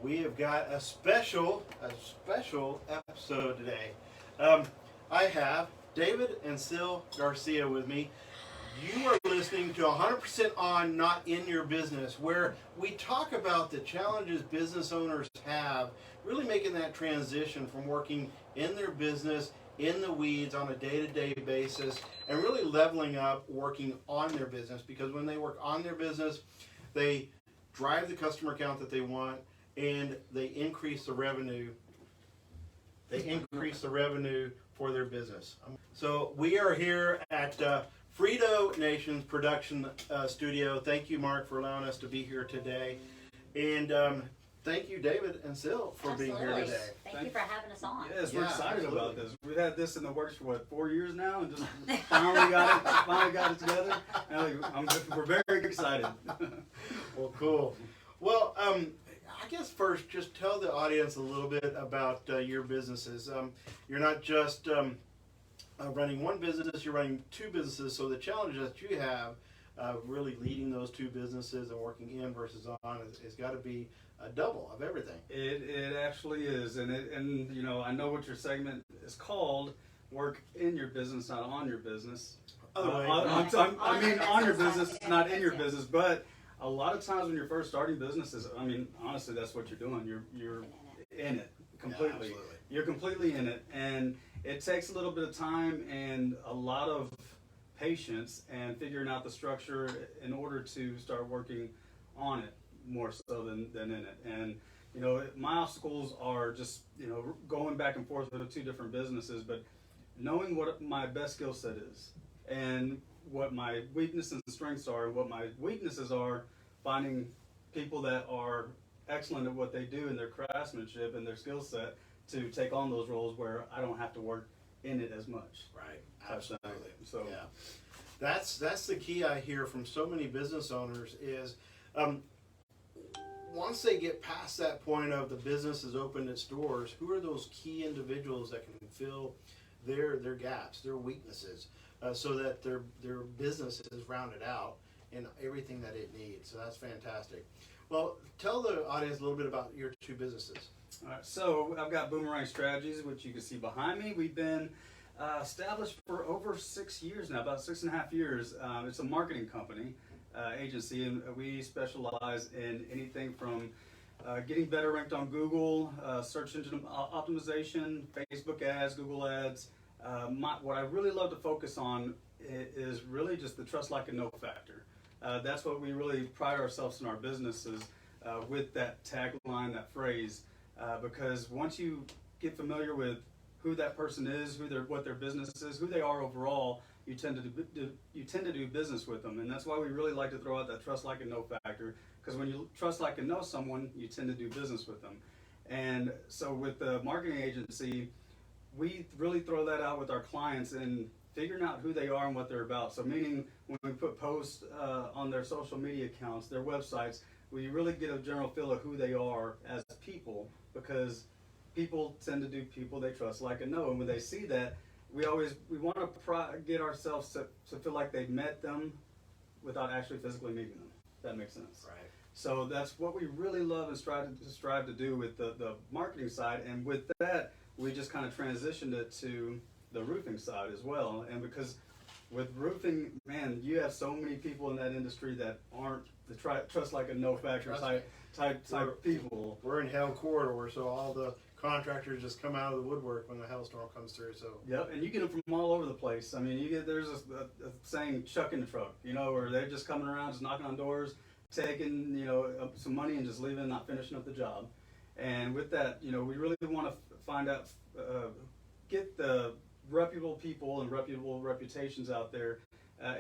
We have got a special episode today. I have David and Sil Garcia with me. You are listening to 100% on Not In Your Business, where we talk about the challenges business owners have, really making that transition from working in their business, in the weeds on a day-to-day basis, and really leveling up working on their business. Because when they work on their business, they drive the customer count that they want, and they increase the revenue. They increase the revenue for their business. So we are here at Frito Nation's production studio. Thank you, Mark, for allowing us to be here today. And thank you, David and Sil, for being here today. Thank you for having us on. Yes, we're excited about this. We've had this in the works for 4 years now, and just finally got it together. We're very excited. Well, cool. Well, I guess first, just tell the audience a little bit about your businesses. You're not just running one business, you're running two businesses. So the challenge that you have really leading those two businesses and working in versus on has got to be a double of everything. It actually is, and you know, I know what your segment is called. Work in your business, not on your business. I mean on your business, not in your business. But a lot of times when you're first starting businesses, I mean, honestly, that's what you're doing. You're in it completely. Yeah, you're completely in it, and it takes a little bit of time and a lot of patience and figuring out the structure in order to start working on it more so than in it. And you know, my obstacles are just, you know, going back and forth with two different businesses, but knowing what my best skill set is and what my weaknesses and strengths are, and what my weaknesses are, finding people that are excellent at what they do in their craftsmanship and their skill set to take on those roles where I don't have to work in it as much. Right, absolutely. So yeah, that's the key I hear from so many business owners is once they get past that point of the business has opened its doors, who are those key individuals that can fill their gaps, their weaknesses, so that their business is rounded out in everything that it needs. So that's fantastic. Well, tell the audience a little bit about your two businesses. All right, so I've got Boomerang Strategies, which you can see behind me. We've been established for over 6 years now, about 6.5 years. It's a marketing company, agency, and we specialize in anything from getting better ranked on Google, search engine optimization, Facebook ads, Google ads. What I really love to focus on is really just the trust, like, and know factor. That's what we really pride ourselves in our businesses with that tagline, that phrase, because once you get familiar with who that person is, what their business is, who they are overall, you tend to do business with them. And that's why we really like to throw out that trust, like, and know factor, because when you trust, like, and know someone, you tend to do business with them. And so with the marketing agency, we really throw that out with our clients and figuring out who they are and what they're about. So meaning when we put posts on their social media accounts, their websites, we really get a general feel of who they are as people, because people tend to do people they trust, like, and know. And when they see that, we want to get ourselves to feel like they've met them without actually physically meeting them. If that makes sense. Right. So that's what we really love and strive to do with the marketing side. And with that, we just kind of transitioned it to the roofing side as well. And because with roofing, man, you have so many people in that industry that aren't the trust, like, a no factor type people. We're in Hell Corridor, so all the contractors just come out of the woodwork when the hailstorm comes through. So yep, and you get them from all over the place. I mean, there's a saying, "Chuck in the truck," you know, where they're just coming around, just knocking on doors, taking, you know, some money and just leaving, not finishing up the job. And with that, you know, we really want to find out, get the reputable people and reputable reputations out there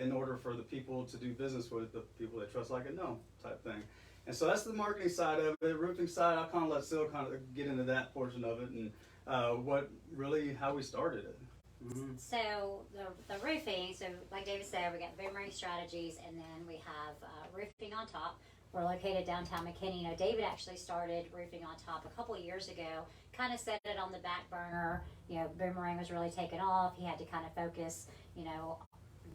in order for the people to do business with, the people they trust, like, and know type thing. And so that's the marketing side of it. Roofing side, I'll kind of let Sil kind of get into that portion of it and how we started it. Mm-hmm. So the roofing, so like David said, we got Boomerang Strategies, and then we have roofing on top. We're located downtown McKinney. You know, David actually started roofing on top a couple of years ago, kind of set it on the back burner. You know, Boomerang was really taking off. He had to kind of focus, you know,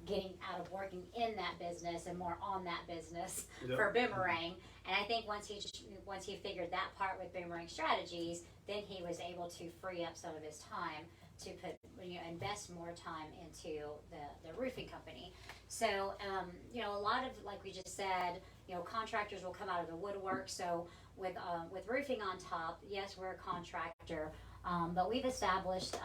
getting out of working in that business and more on that business Yep. for Boomerang. And I think once he figured that part with Boomerang Strategies, then he was able to free up some of his time to put, invest more time into the roofing company. So, a lot of, like we just said, contractors will come out of the woodwork. So with roofing on top, yes, we're a contractor, but we've established,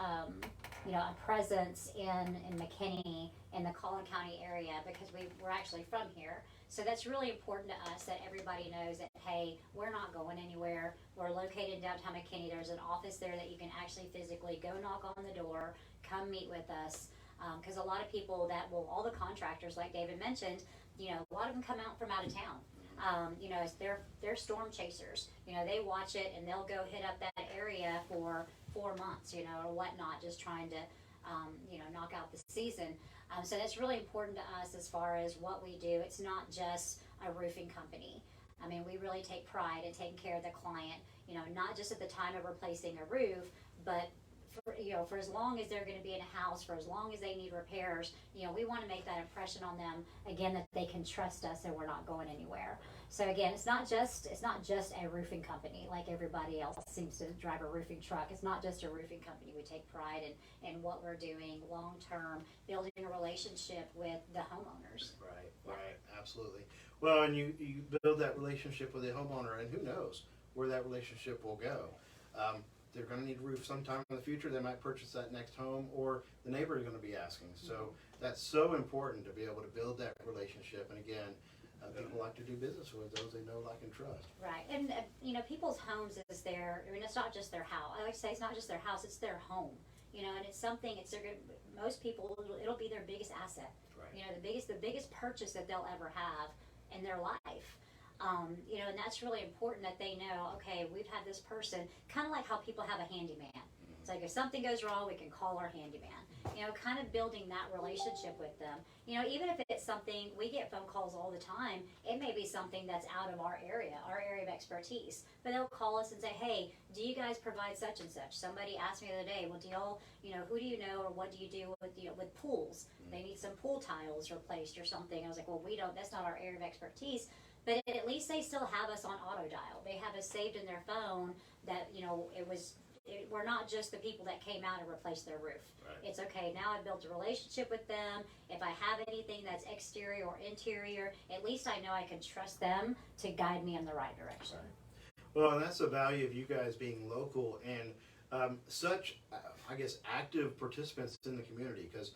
a presence in McKinney, in the Collin County area, because we're actually from here. So that's really important to us, that everybody knows that, hey, we're not going anywhere. We're located in downtown McKinney. There's an office there that you can actually physically go knock on the door, come meet with us. Because a lot of people all the contractors, like David mentioned, a lot of them come out from out of town. They're storm chasers. They watch it and they'll go hit up that area for 4 months, or whatnot, just trying to, knock out the season. So that's really important to us as far as what we do. It's not just a roofing company. I mean, we really take pride in taking care of the client, not just at the time of replacing a roof, but for as long as they're going to be in a house, for as long as they need repairs, we want to make that impression on them, again, that they can trust us and we're not going anywhere. So again, it's not just a roofing company like everybody else seems to drive a roofing truck. It's not just a roofing company. We take pride in what we're doing long term, building a relationship with the homeowners. Right, absolutely. Well, and you build that relationship with the homeowner, and who knows where that relationship will go. They're going to need a roof sometime in the future. They might purchase that next home, or the neighbor is going to be asking. So that's so important to be able to build that relationship. And again, people like to do business with those they know, like, and trust. Right, and people's homes is it's not just their house. I like to say it's not just their house; it's their home. And it's something. Most people, it'll be their biggest asset. Right. The biggest purchase that they'll ever have in their life. And that's really important that they know, okay, we've had this person, kind of like how people have a handyman. It's like if something goes wrong, we can call our handyman. Kind of building that relationship with them. Even if it's something, we get phone calls all the time, it may be something that's out of our area of expertise. But they'll call us and say, hey, do you guys provide such and such? Somebody asked me the other day, well, do y'all, who do you know, or what do you do with pools? They need some pool tiles replaced or something. I was like, well, that's not our area of expertise. But at least they still have us on auto dial. They have us saved in their phone that, we're not just the people that came out and replaced their roof. Right. It's okay, now I've built a relationship with them. If I have anything that's exterior or interior, at least I know I can trust them to guide me in the right direction. Right. Well, and that's the value of you guys being local and such, I guess, active participants in the community, because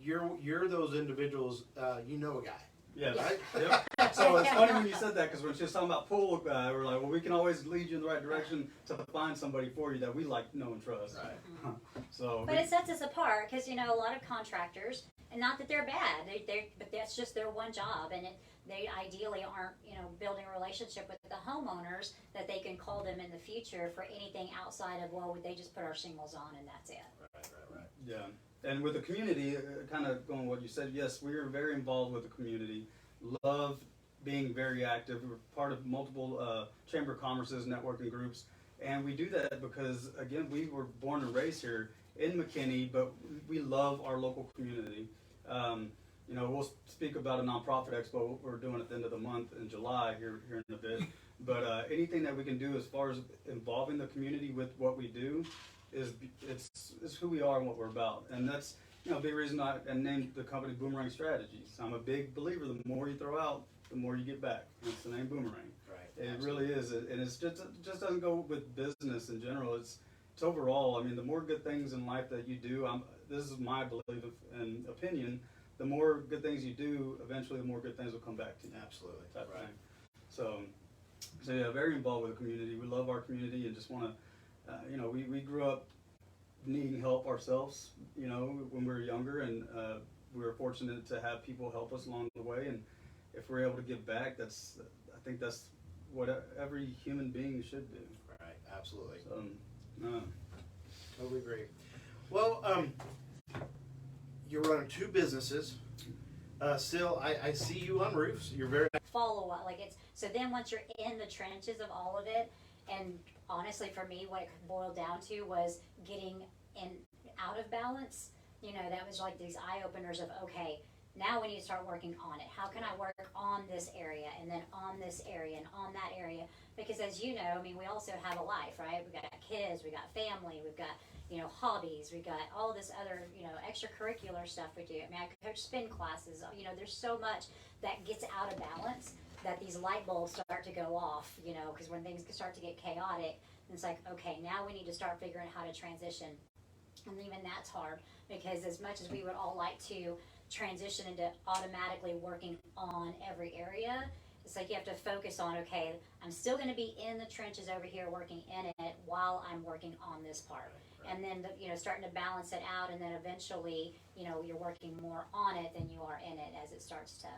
you're those individuals, a guy. Yes. Right? Yep. So it's funny when you said that, because when she was talking about pool, we're like, well, we can always lead you in the right direction to find somebody for you that we like, know, and trust. Right. But it sets us apart, because a lot of contractors, and not that they're bad, but that's just their one job, and they ideally aren't building a relationship with the homeowners that they can call them in the future for anything outside of, well, they just put our shingles on and that's it. Right. Yeah. And with the community, kind of going what you said, yes, we are very involved with the community. Love being very active. We're part of multiple Chamber of Commerce's networking groups. And we do that because, again, we were born and raised here in McKinney, but we love our local community. We'll speak about a nonprofit expo we're doing at the end of the month in July here in a bit. But anything that we can do as far as involving the community with what we do it's who we are and what we're about. And that's a big reason I named the company Boomerang Strategies. I'm a big believer, the more you throw out, the more you get back. That's the name Boomerang. Right. It really is, and it just doesn't go with business in general. It's overall. I mean, the more good things in life that you do, this is my belief and opinion. The more good things you do, eventually, the more good things will come back to you. Absolutely. Type Right. thing. So yeah, very involved with the community. We love our community and just want to. We grew up needing help ourselves, when we were younger, and we were fortunate to have people help us along the way. And if we're able to give back, I think that's what every human being should do. Right, absolutely. So, Totally agree. Well, you're running two businesses. Sil, I see you on roofs. You're very follow up, so then once you're in the trenches of all of it, and honestly for me what it boiled down to was getting out of balance you know, that was like these eye openers of, okay, now we need to start working on it. How can I work on this area and then on this area and on that area? Because as you know, I mean, we also have a life, right? We've got kids, we got family, we've got, you know, hobbies, we got all this other, you know, extracurricular stuff we do. I mean, I coach spin classes, you know, there's so much that gets out of balance that these light bulbs start to go off, you know, because when things start to get chaotic, it's like, okay, now we need to start figuring out how to transition. And even that's hard because as much as we would all like to transition into automatically working on every area, it's like you have to focus on, okay, I'm still going to be in the trenches over here working in it while I'm working on this part. And then, you know, starting to balance it out, and then eventually, you know, you're working more on it than you are in it as it starts to,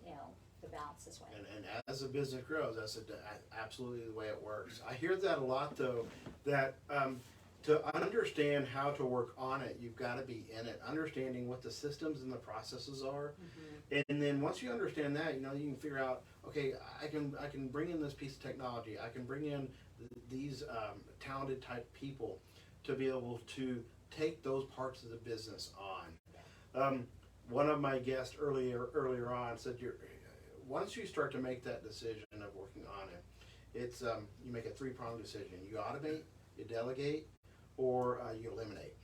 you know, to balance this way. And as the business grows, that's absolutely the way it works. I hear that a lot, though, that to understand how to work on it, you've got to be in it, understanding what the systems and the processes are. And then once you understand that, you know, you can figure out, okay, I can bring in this piece of technology. I can bring in these talented type people to be able to take those parts of the business on. One of my guests earlier on said, once you start to make that decision of working on it, it's you make a three-pronged decision. You automate, you delegate, or you eliminate.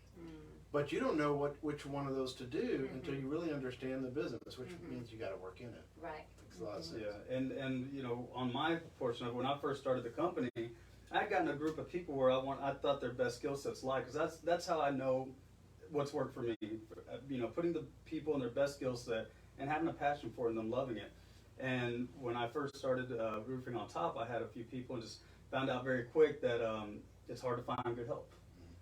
But you don't know which one of those to do until you really understand the business, which means you got to work in it. Right. Makes a lot of sense. Yeah, and you know, on my portion of it, when I first started the company, I got in a group of people where I thought their best skill sets lie, because that's how I know what's worked for me. You know, putting the people in their best skill set and having a passion for it and them loving it. And when I first started roofing on top, I had a few people and just found out very quick that it's hard to find good help.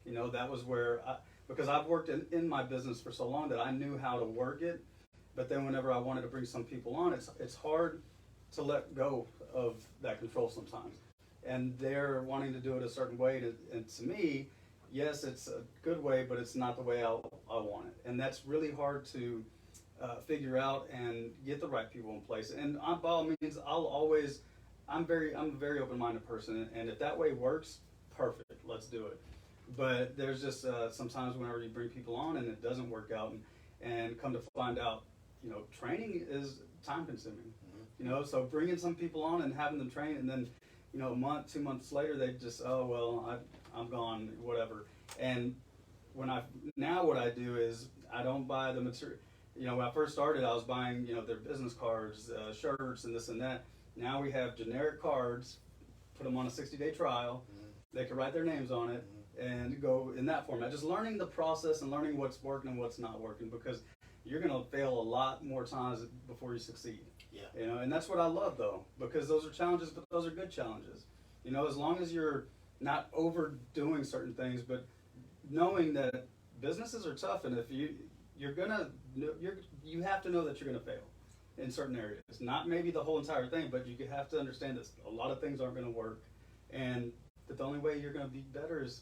You know, that was where, because I've worked in my business for so long that I knew how to work it, but then whenever I wanted to bring some people on, it's hard to let go of that control sometimes. And they're wanting to do it a certain way, and to me, yes, it's a good way, but it's not the way I want it. And that's really hard to figure out and get the right people in place. And by all means, I'm a very open-minded person, and if that way works, perfect, let's do it. But there's just sometimes whenever you bring people on and it doesn't work out, and come to find out, you know, training is time-consuming. You know, so bringing some people on and having them train, and then, you know, a month, 2 months later, they just, oh well, I'm gone, whatever. And what I do is I don't buy the material. You know, when I first started, I was buying, you know, their business cards, shirts, and this and that. Now we have generic cards, put them on a 60-day trial. They can write their names on it and go in that format. Just learning the process and learning what's working and what's not working, because you're going to fail a lot more times before you succeed. Yeah. You know, and that's what I love, though, because those are challenges, but those are good challenges. You know, as long as you're not overdoing certain things, but knowing that businesses are tough, and if you have to know that you're going to fail in certain areas. Not maybe the whole entire thing, but you have to understand that a lot of things aren't going to work, and that the only way you're going to be better is,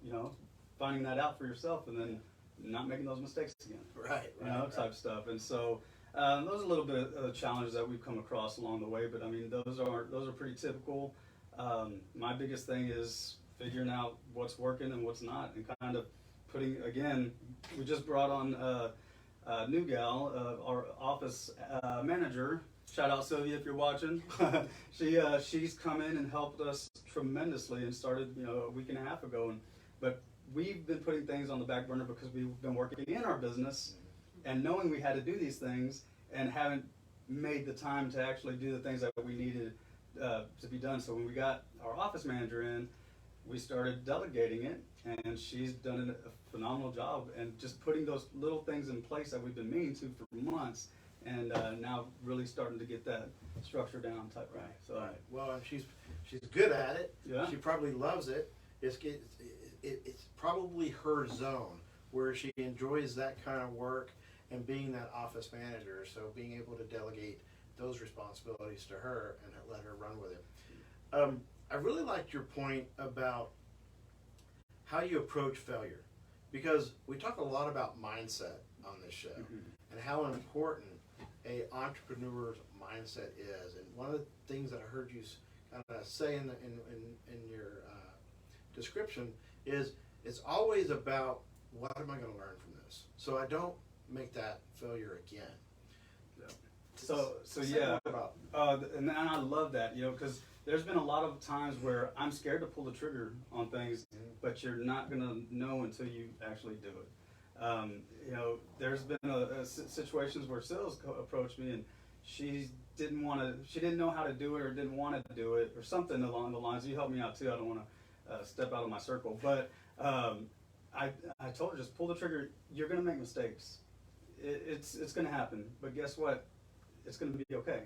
you know, finding that out for yourself, and then not making those mistakes again. Right. You know, type stuff. And so those are a little bit of challenges that we've come across along the way, but I mean, those are pretty typical. My biggest thing is figuring out what's working and what's not, and kind of putting, again, we just brought on a new gal, our office manager. Shout out Sylvia if you're watching. She's come in and helped us tremendously, and started, you know, a week and a half ago. But we've been putting things on the back burner because we've been working in our business and knowing we had to do these things, and haven't made the time to actually do the things that we needed to be done. So when we got our office manager in, we started delegating it, and she's done a phenomenal job, and just putting those little things in place that we've been meaning to for months, and now really starting to get that structure down type. Right. So, Right. Well, and she's good at it. Yeah. She probably loves it. It's probably her zone where she enjoys that kind of work and being that office manager. So being able to delegate those responsibilities to her and let her run with it. I really liked your point about how you approach failure, because we talk a lot about mindset on this show, and how important a entrepreneur's mindset is. And one of the things that I heard you kind of say in your description is it's always about what am I going to learn from this? So I don't make that failure again. So Say yeah, more about and I love that, because there's been a lot of times where I'm scared to pull the trigger on things, but you're not gonna know until you actually do it. There's been situations where sales approached me and she didn't know how to do it or didn't want to do it or something along the lines. You help me out too. I don't want to step out of my circle, but I told her, just pull the trigger. You're gonna make mistakes. It's gonna happen, but guess what? It's going to be okay.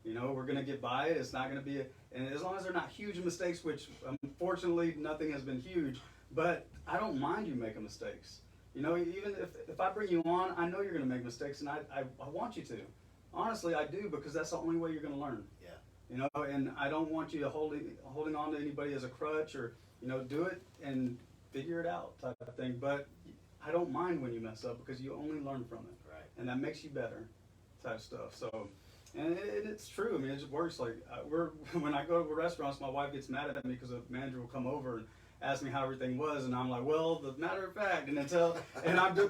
We're going to get by it. It's not going to be, and as long as they're not huge mistakes, which unfortunately nothing has been huge, but I don't mind you making mistakes. Even if I bring you on, I know you're going to make mistakes, and I want you to. Honestly, I do, because that's the only way you're going to learn. Yeah. And I don't want you holding on to anybody as a crutch, or, do it and figure it out type of thing. But I don't mind when you mess up, because you only learn from it. Right. And that makes you better. Type stuff. So, and it's true. I mean, it just works. Like when I go to restaurants, my wife gets mad at me because the manager will come over and ask me how everything was, and I'm like, well, the matter of fact,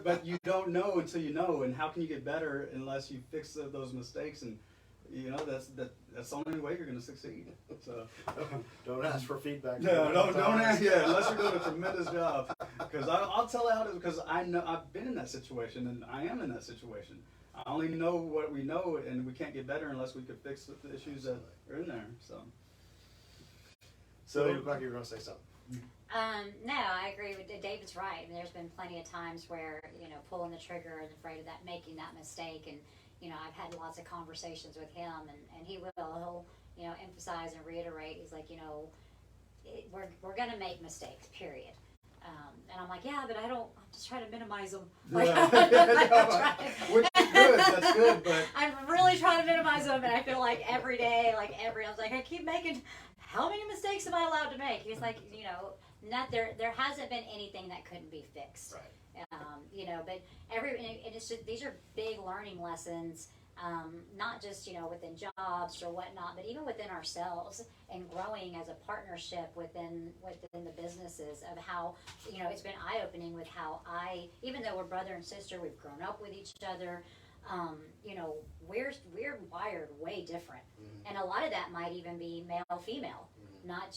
but you don't know until you know. And how can you get better unless you fix those mistakes? And that's the only way you're going to succeed. So don't ask for feedback. No, don't ask. Yeah, unless you're doing a tremendous job. Because I'll tell you how to. Because I know I've been in that situation, and I am in that situation. I only know what we know, and we can't get better unless we could fix the issues that are in there. So you look like you were going to say something. No, I agree with David's right. I mean, there's been plenty of times where pulling the trigger and afraid of making that mistake, and I've had lots of conversations with him, and he'll emphasize and reiterate. He's like, we're gonna make mistakes, period. And I'm like, yeah, but I'm just trying to minimize them. Like, Which is good, that's good, but I'm really trying to minimize them, and I feel like every day, I was like, I keep making, how many mistakes am I allowed to make? He's like, not there hasn't been anything that couldn't be fixed. Right. But and it's just, these are big learning lessons. Not just within jobs or whatnot, but even within ourselves and growing as a partnership within the businesses of how it's been eye-opening with how even though we're brother and sister, we've grown up with each other. We're wired way different, and a lot of that might even be male female, not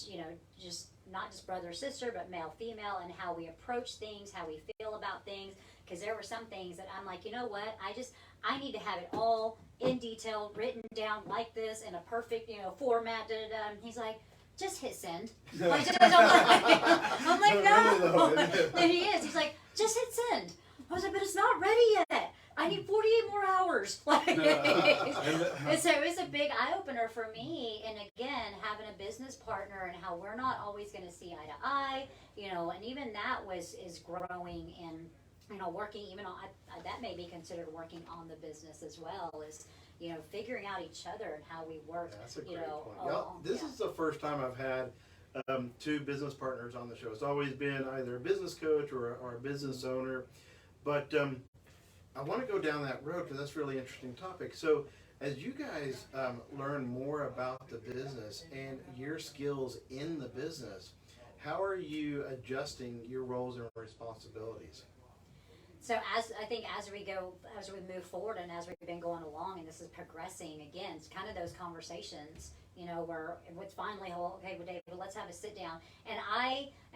just brother or sister, but male female, and how we approach things, how we feel about things. Because there were some things that I'm like, what? I need to have it all in detail, written down like this in a perfect, format. And he's like, just hit send. I'm like, no. And he is. He's like, just hit send. I was like, but it's not ready yet. I need 48 more hours. And so it was a big eye opener for me. And again, having a business partner and how we're not always going to see eye to eye, and even that is growing and working even on that may be considered working on the business as well, is figuring out each other and how we work. Yeah, that's a great point. This is the first time I've had two business partners on the show. It's always been either a business coach or a business owner, but I want to go down that road because that's a really interesting topic. So as you guys learn more about the business and your skills in the business, how are you adjusting your roles and responsibilities? So as we move forward, and as we've been going along, and this is progressing again, it's kind of those conversations, where it's finally, okay, well, David, let's have a sit down. And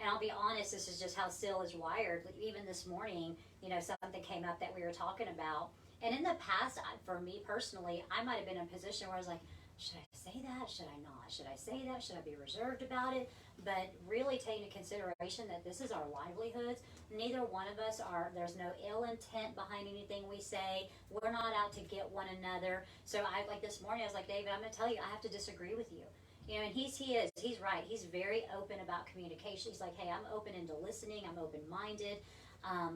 I'll be honest, this is just how Sil is wired. Even this morning, something came up that we were talking about. And in the past, for me personally, I might have been in a position where I was like, should I say that? Should I not? Should I say that? Should I be reserved about it? But really taking into consideration that this is our livelihoods. Neither one of us there's no ill intent behind anything we say. We're not out to get one another. So this morning, I was like, David, I'm going to tell you, I have to disagree with you. And he's right. He's very open about communication. He's like, hey, I'm open into listening. I'm open-minded.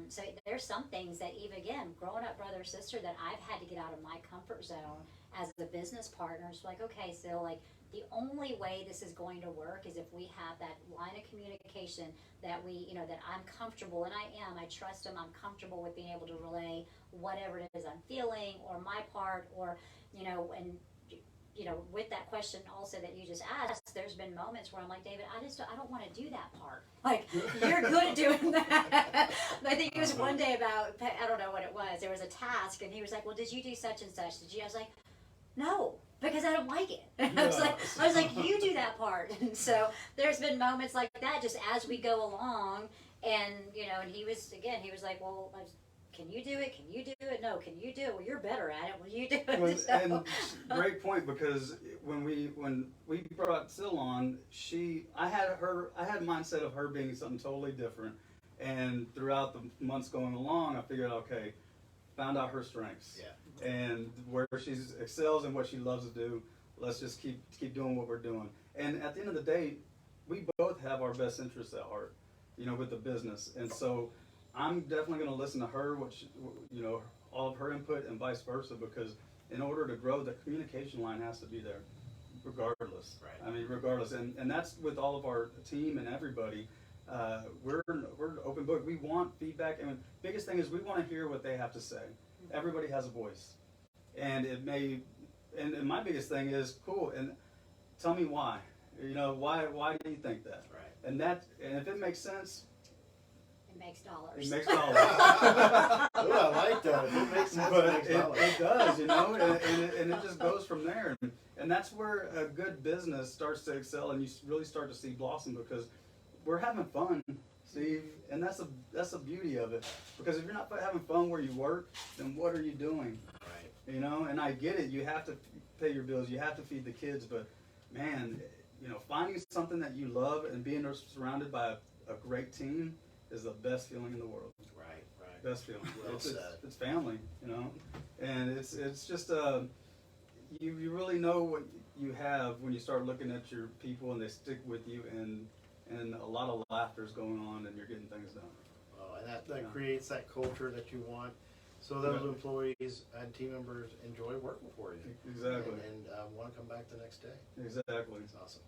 So there's some things that even, again, growing up brother or sister, that I've had to get out of my comfort zone as a business partner. It's like, okay, so the only way this is going to work is if we have that line of communication that that I'm comfortable, and I trust him, I'm comfortable with being able to relay whatever it is I'm feeling, or my part, or, and with that question also that you just asked, there's been moments where I'm like, David, I don't want to do that part. Like, you're good at doing that. But I think it was one day about, I don't know what it was. There was a task, and he was like, well, did you do such and such? Did you? I was like, no, because I don't like it. I was like, you do that part. And so there's been moments like that just as we go along, and and he was like, well, can you do it? Can you do it? No, can you do it? Well, you're better at it. Will you do it? Well, So. and great point, because when we brought Sil on, I had a mindset of her being something totally different, and throughout the months going along, I figured, okay, found out her strengths, and where she excels and what she loves to do. Let's just keep doing what we're doing. And at the end of the day, we both have our best interests at heart, with the business, and so I'm definitely going to listen to her, all of her input and vice versa, because in order to grow, the communication line has to be there, regardless. Right. I mean, regardless, and that's with all of our team and everybody. We're open book. We want feedback, and the biggest thing is we want to hear what they have to say. Everybody has a voice, and and my biggest thing is cool. And tell me why. Why do you think that? Right. And if it makes sense. It makes dollars. It makes dollars. Oh, I like that. It makes sense. But It makes dollars. it does, and it just goes from there. And that's where a good business starts to excel, and you really start to see blossom, because we're having fun, Steve, and that's the beauty of it. Because if you're not having fun where you work, then what are you doing? Right. And I get it. You have to pay your bills. You have to feed the kids. But man, finding something that you love and being surrounded by a great team is the best feeling in the world. Right. Best feeling. Well said. It's family, and it's just you really know what you have when you start looking at your people and they stick with you, and a lot of laughter is going on and you're getting things done. Oh, and that creates that culture that you want, so those employees and team members enjoy working for you. Exactly. And want to come back the next day. Exactly. That's awesome.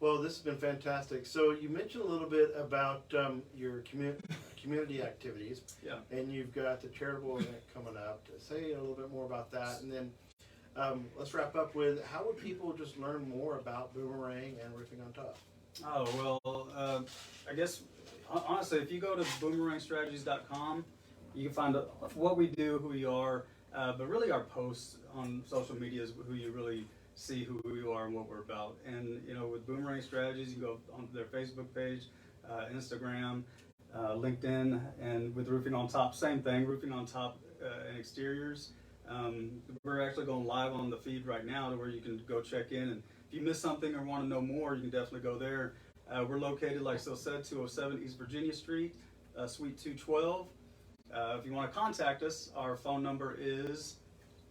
Well, this has been fantastic. So you mentioned a little bit about your community activities. Yeah. And you've got the charitable event coming up. Say a little bit more about that, and then let's wrap up with, how would people just learn more about Boomerang and Roofing on Top? Oh, well, I guess, honestly, if you go to boomerangstrategies.com, you can find what we do, who we are, but really our posts on social media is who you really see who we are and what we're about. And with Boomerang Strategies, you can go on their Facebook page, Instagram, LinkedIn, and with Roofing on Top, same thing, Roofing on Top and exteriors. We're actually going live on the feed right now to where you can go check in, and if you miss something or want to know more, you can definitely go there. We're located, like Sil said, 207 East Virginia Street, Suite 212. If you want to contact us, our phone number is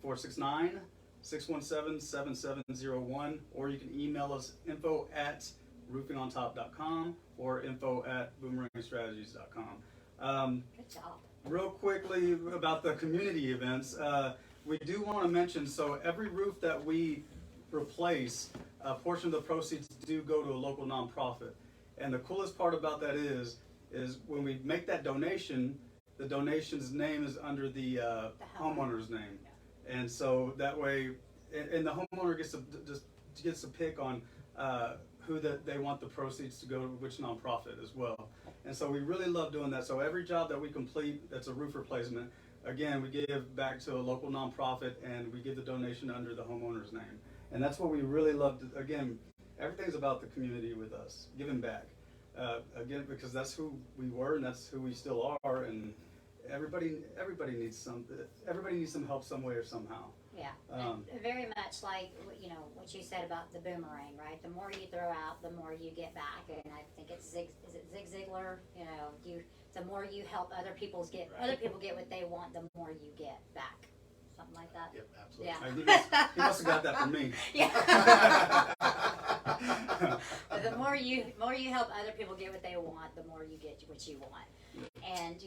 469-617-7701, or you can email us info@roofingontop.com or info@boomerangstrategies.com. Good job. Real quickly about the community events, we do want to mention, so every roof that we replace, a portion of the proceeds do go to a local nonprofit. And the coolest part about that is when we make that donation, the donation's name is under the homeowner's name. And so that way, and the homeowner gets to pick on who they want the proceeds to go to, which nonprofit as well. And so we really love doing that. So every job that we complete that's a roof replacement, again, we give back to a local nonprofit, and we give the donation under the homeowner's name. And that's what we really love to, again, everything's about the community with us, giving back. Again, because that's who we were and that's who we still are, and everybody needs some help some way or somehow. Yeah, and very much like what you said about the boomerang, right? The more you throw out, the more you get back. And I think it's Zig Ziglar. The more you help other people get what they want, the more you get back. Something like that. Yep, absolutely. Yeah. He must have got that from me. Yeah. But the more you help other people get what they want, the more you get what you want. And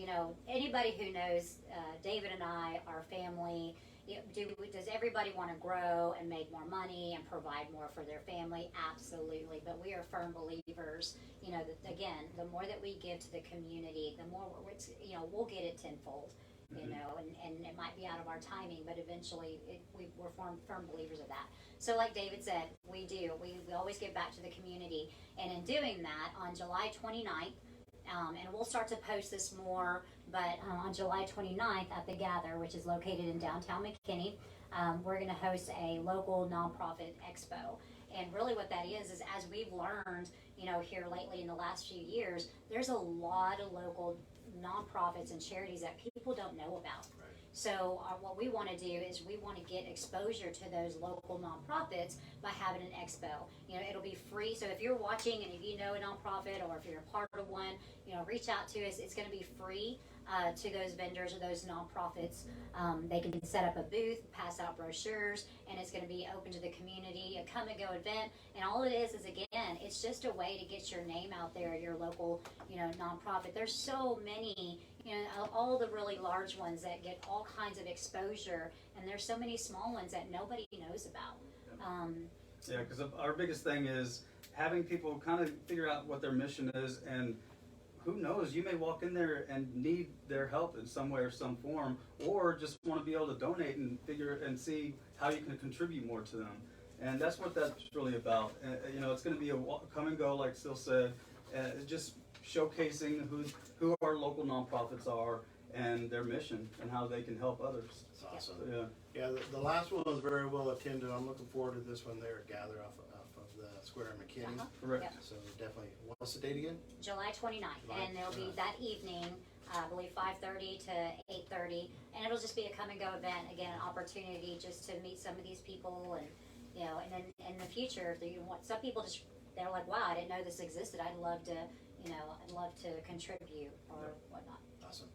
anybody who knows David and I, our family, does everybody want to grow and make more money and provide more for their family? Absolutely. But we are firm believers, that again, the more that we give to the community, the more we'll get it tenfold. you know, and it might be out of our timing, but eventually we're firm believers of that. So like David said, we always give back to the community, and in doing that, on July 29th, and we'll start to post this more, but on July 29th at the Gather, which is located in downtown McKinney, we're going to host a local nonprofit expo. And really what that is as we've learned, you know, here lately in the last few years, there's a lot of local nonprofits and charities that people don't know about. Right. So what we want to do is we want to get exposure to those local nonprofits by having an expo. You know, it'll be free. So if you're watching and if you know a nonprofit or if you're a part of one, you know, reach out to us. It's going to be free to those vendors or those nonprofits. They can set up a booth, pass out brochures, and it's going to be open to the community, a come and go event. And all it is again, it's just a way to get your name out there, your local, you know, nonprofit. There's so many, you know, all the really large ones that get all kinds of exposure, and there's so many small ones that nobody knows about. Yeah, because our biggest thing is having people kind of figure out what their mission is, and who knows, you may walk in there and need their help in some way or some form, or just want to be able to donate and figure and see how you can contribute more to them. And that's what that's really about. You know, it's going to be a come and go, like Sil said, just showcasing who our local nonprofits are and their mission and how they can help others. That's awesome. So, Yeah, the last one was very well attended. I'm looking forward to this one there at Gather off of the square in McKinney. correct. Yep. So definitely. What's the date again? July 29th, and it'll be that evening, I believe 5:30 to 8:30, and it'll just be a come and go event. Again, an opportunity just to meet some of these people, and you know, and then in the future, if you want, some people just they're like, wow, I didn't know this existed. I'd love to, you know, I'd love to contribute or whatnot. Awesome.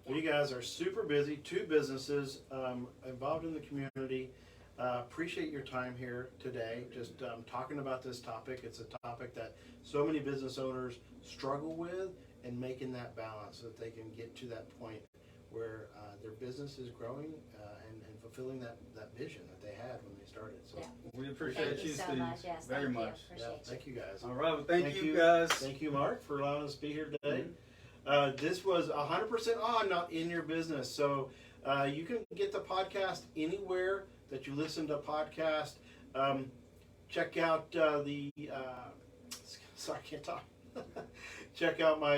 Well, you guys are super busy. 2 businesses involved in the community. Appreciate your time here today, just talking about this topic. It's a topic that so many business owners struggle with, and making that balance so that they can get to that point where their business is growing and fulfilling that vision that they had when they started. So Yeah. We appreciate Thank you so Steve, much. Yes, very thank you. much. Appreciate you. thank you guys. All right, well, thank you guys. Thank you, Mark, for allowing us to be here today. This was 100% on, not in your business. So you can get the podcast anywhere that you listen to podcasts. Check out sorry, I can't talk. Check out my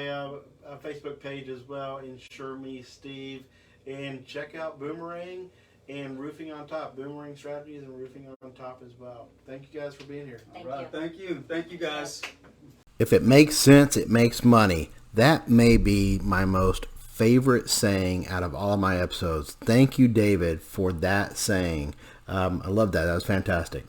Facebook page as well, Insure Me Steve, and check out Boomerang and Roofing on Top, Boomerang Strategies and Roofing on Top as well. Thank you guys for being here. Thank All right, you. thank you guys. If it makes sense, it makes money. That may be my most favorite saying out of all of my episodes. Thank you, David, for that saying. I love that. That was fantastic.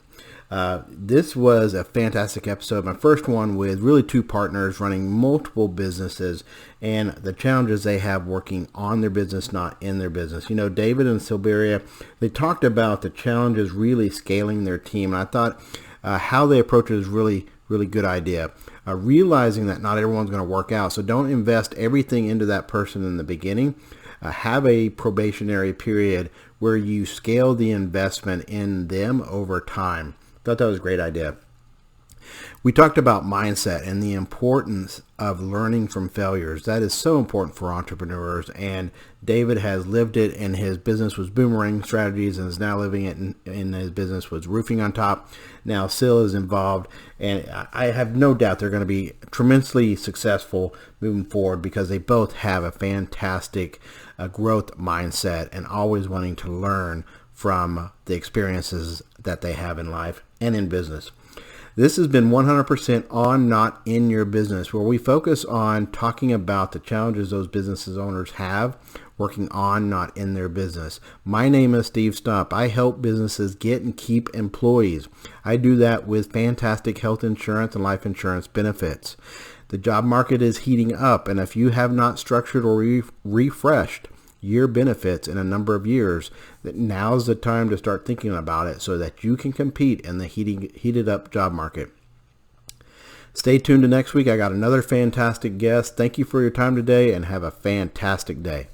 This was a fantastic episode. My first one with really 2 partners running multiple businesses and the challenges they have working on their business, not in their business. You know, David and Silveria, they talked about the challenges really scaling their team. And I thought how they approach it is really good idea. Realizing that not everyone's going to work out. So don't invest everything into that person in the beginning. Have a probationary period where you scale the investment in them over time. Thought that was a great idea. We talked about mindset and the importance of learning from failures. That is so important for entrepreneurs, and David has lived it in his business was Boomerang Strategies and is now living it in his business was Roofing on Top. Now Sil is involved, and I have no doubt they're going to be tremendously successful moving forward because they both have a fantastic growth mindset and always wanting to learn from the experiences that they have in life and in business. This has been 100% on, not in your business, where we focus on talking about the challenges those businesses owners have working on, not in their business. My name is Steve Stump. I help businesses get and keep employees. I do that with fantastic health insurance and life insurance benefits. The job market is heating up, and if you have not structured or refreshed your benefits in a number of years, that now's the time to start thinking about it so that you can compete in the heated up job market. Stay tuned to next week. I got another fantastic guest. Thank you for your time today and have a fantastic day.